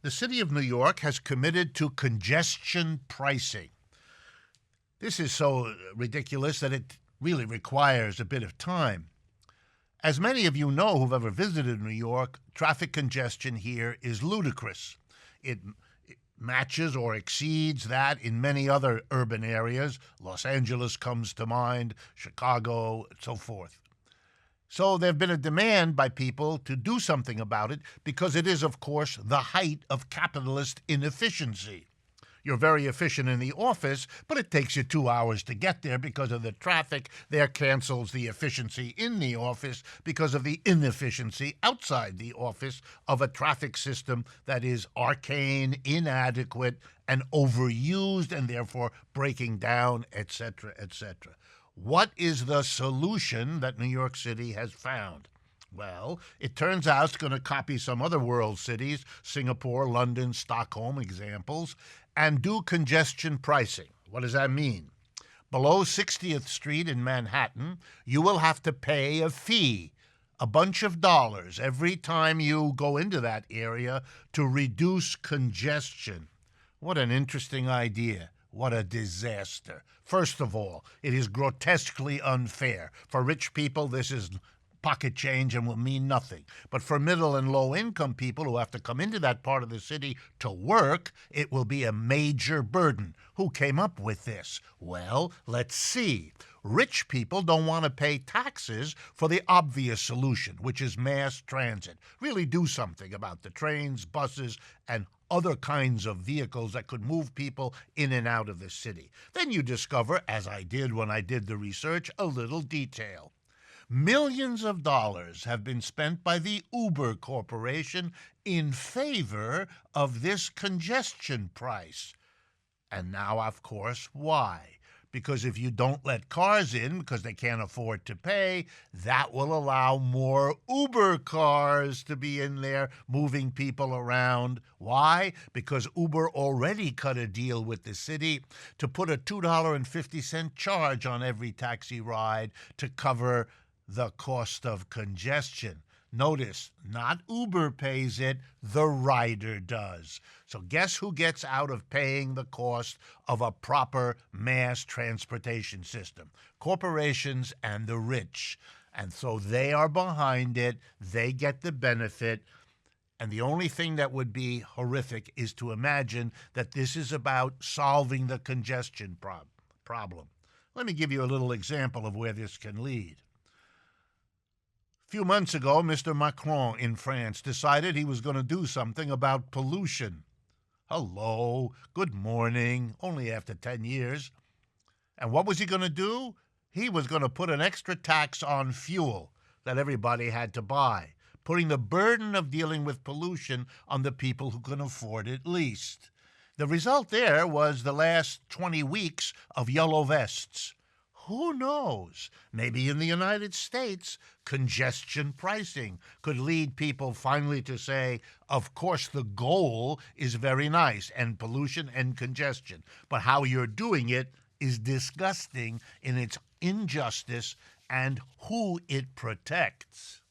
The city of New York has committed to congestion pricing. This is so ridiculous that it really requires a bit of time. As many of you know who've ever visited New York, traffic congestion here is ludicrous. It matches or exceeds that in many other urban areas. Los Angeles comes to mind, Chicago, and so forth. So there's been a demand by people to do something about it because it is, of course, the height of capitalist inefficiency. You're very efficient in the office, but it takes you 2 hours to get there because of the traffic. There cancels the efficiency in the office because of the inefficiency outside the office of a traffic system that is arcane, inadequate, and overused, and therefore breaking down, etc., etc. What is the solution that New York City has found? Well, it turns out it's going to copy some other world cities, Singapore, London, Stockholm, examples, and do congestion pricing. What does that mean? Below 60th Street in Manhattan, you will have to pay a fee, a bunch of dollars, every time you go into that area to reduce congestion. What an interesting idea. What a disaster. First of all, it is grotesquely unfair. For rich people, this is pocket change and will mean nothing. But for middle and low income people who have to come into that part of the city to work, it will be a major burden. Who came up with this? Well, let's see. Rich people don't want to pay taxes for the obvious solution, which is mass transit. Really do something about the trains, buses, and other kinds of vehicles that could move people in and out of the city. Then you discover, as I did when I did the research, a little detail. Millions of dollars have been spent by the Uber Corporation in favor of this congestion price. And now, of course, why? Because if you don't let cars in because they can't afford to pay, that will allow more Uber cars to be in there moving people around. Why? Because Uber already cut a deal with the city to put a $2.50 charge on every taxi ride to cover the cost of congestion. Notice, not Uber pays it, the rider does. So guess who gets out of paying the cost of a proper mass transportation system? Corporations and the rich. And so they are behind it, they get the benefit. And the only thing that would be horrific is to imagine that this is about solving the congestion problem. Let me give you a little example of where this can lead. A few months ago, Mr. Macron in France decided he was going to do something about pollution. Hello, good morning, only after 10 years. And what was he going to do? He was going to put an extra tax on fuel that everybody had to buy, putting the burden of dealing with pollution on the people who can afford it least. The result there was the last 20 weeks of yellow vests. Who knows? Maybe in the United States, congestion pricing could lead people finally to say, of course, the goal is very nice, and pollution and congestion, but how you're doing it is disgusting in its injustice and who it protects.